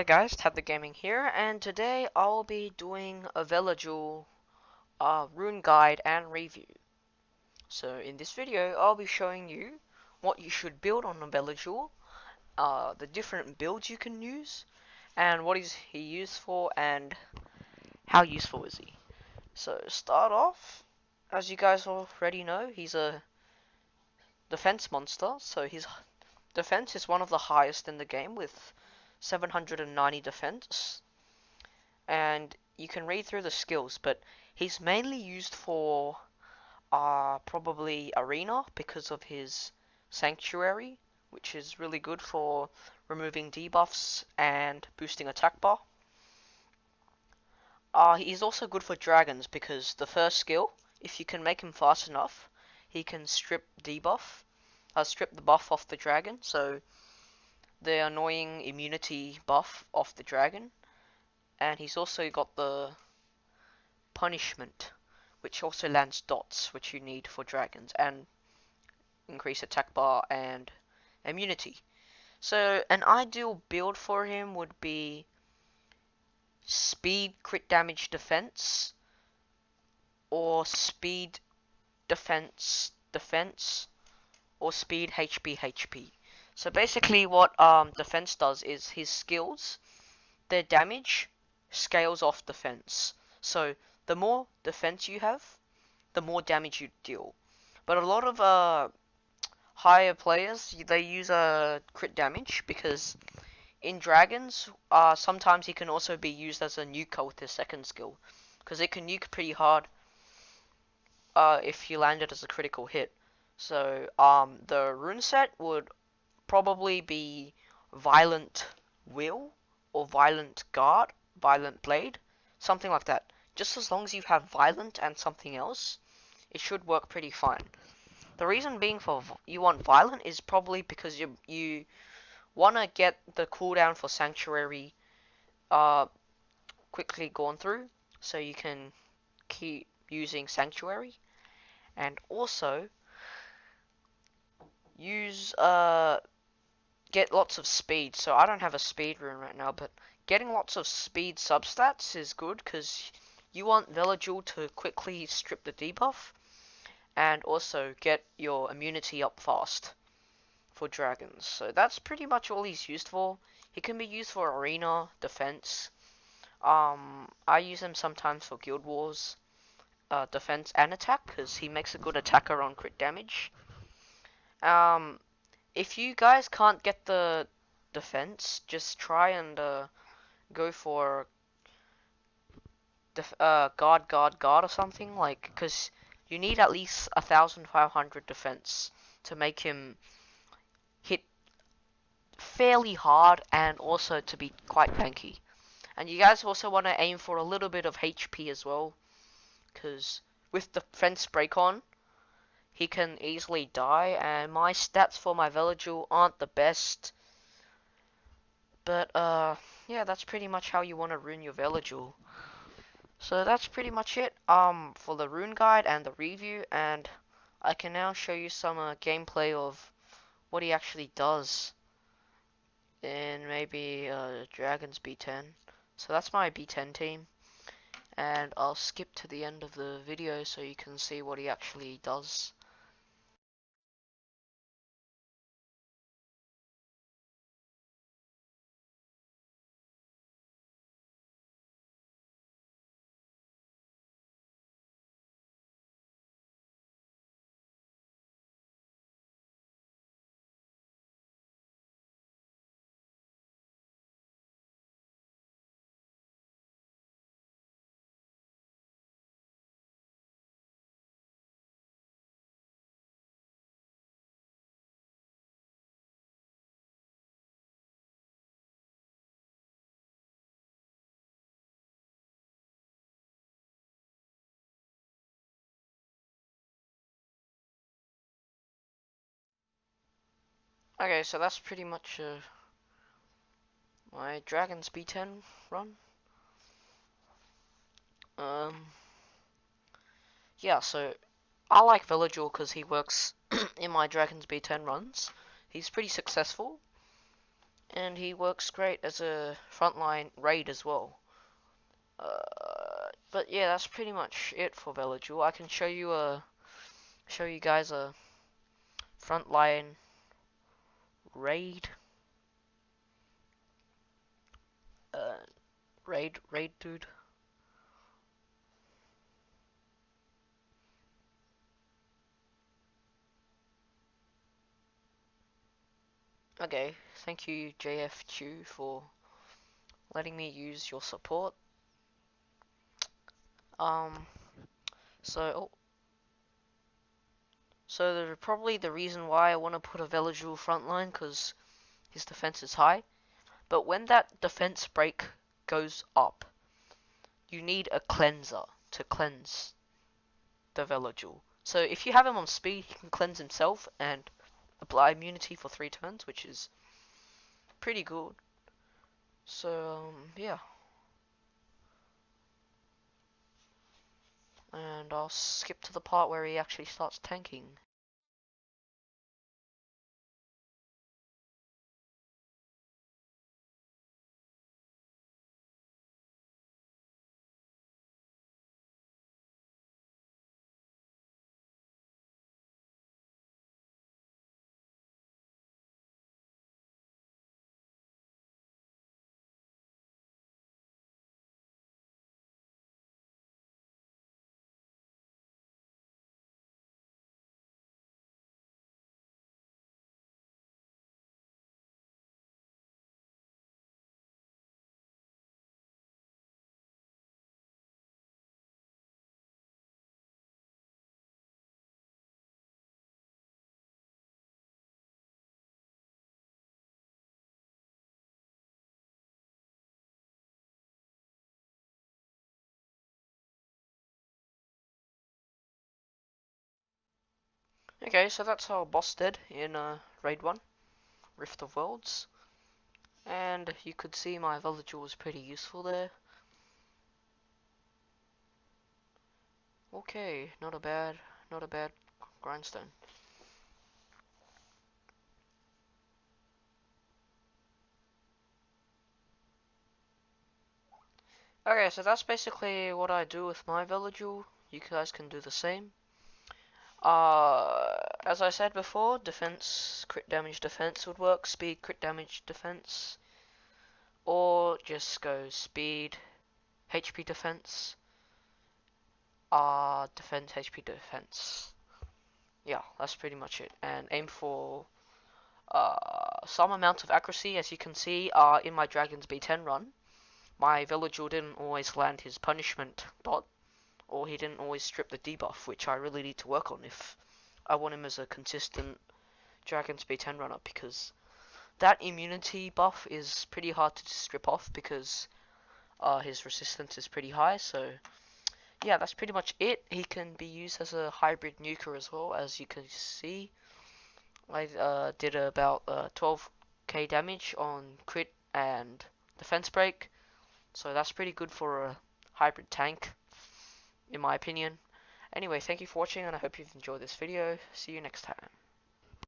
Hey guys, Tadligaming here, and today I'll be doing a Velajuel rune guide and review. So in this video, I'll be showing you what you should build on a Velajuel, the different builds you can use, and what is he used for, and how useful is he. So start off, as you guys already know, he's a defense monster, so his defense is one of the highest in the game with 790 defense. And you can read through the skills, but he's mainly used for probably arena because of his sanctuary, which is really good for removing debuffs and boosting attack bar. He's also good for dragons because the first skill, if you can make him fast enough, he can strip the buff off the dragon, so the annoying immunity buff off the dragon. And he's also got the punishment, which also lands dots, which you need for dragons, and increase attack bar and immunity. So an ideal build for him would be speed crit damage defense, or speed defense, or speed HP. So basically what defense does is his skills, their damage scales off defense. So the more defense you have, the more damage you deal. But a lot of higher players, they use crit damage because in dragons, sometimes he can also be used as a nuker with his second skill, because it can nuke pretty hard if you land it as a critical hit. So the rune set would probably be Violent Will or Violent Guard, Violent Blade, something like that. Just as long as you have Violent and something else, it should work pretty fine. The reason being for you want Violent is probably because you want to get the cooldown for Sanctuary quickly gone through, so you can keep using Sanctuary, and also use get lots of speed. So I don't have a speed rune right now, but getting lots of speed substats is good because you want Velajuel to quickly strip the debuff and also get your immunity up fast for dragons. So that's pretty much all he's used for. He can be used for arena, defense. I use him sometimes for guild wars, defense and attack because he makes a good attacker on crit damage. If you guys can't get the defense, just try and go for guard or something, like, because you need at least 1,500 defense to make him hit fairly hard and also to be quite tanky. And you guys also want to aim for a little bit of HP as well, because with the defense break on, he can easily die, and my stats for my Velajuel aren't the best. But yeah, that's pretty much how you want to rune your Velajuel. So that's pretty much it for the rune guide and the review, and I can now show you some gameplay of what he actually does in maybe Dragon's B10. So that's my B10 team, and I'll skip to the end of the video so you can see what he actually does. Okay, so that's pretty much my Dragon's B10 run. Yeah, so I like Velajuel because he works in my Dragon's B10 runs. He's pretty successful. and he works great as a frontline raid as well. But yeah, that's pretty much it for Velajuel. I can show you guys a frontline raid, uh, raid dude. Okay, thank you JFQ for letting me use your support. Um, so oh, so probably the reason why I want to put a Velajuel frontline, because his defense is high. But when that defense break goes up, you need a cleanser to cleanse the Velajuel. So if you have him on speed, he can cleanse himself and apply immunity for 3 turns, which is pretty good. So yeah, and I'll skip to the part where he actually starts tanking. Okay, so that's how boss did in Raid 1, Rift of Worlds. And you could see my Velajuel was pretty useful there. Okay, not a bad grindstone. Okay, so that's basically what I do with my Velajuel. You guys can do the same. As I said before, defense, crit damage defense would work, speed, crit damage defense, or just go speed, HP defense, defense, HP defense. Yeah, that's pretty much it. And aim for some amount of accuracy. As you can see, in my Dragon's B10 run, my Villager didn't always land his punishment dot, or he didn't always strip the debuff, which I really need to work on if I want him as a consistent Dragon's B10 runner, because that immunity buff is pretty hard to strip off because his resistance is pretty high. So yeah, that's pretty much it. He can be used as a hybrid nuker as well, as you can see. I did about 12k damage on crit and defense break, so that's pretty good for a hybrid tank, in my opinion. Anyway, thank you for watching, and I hope you've enjoyed this video. See you next time.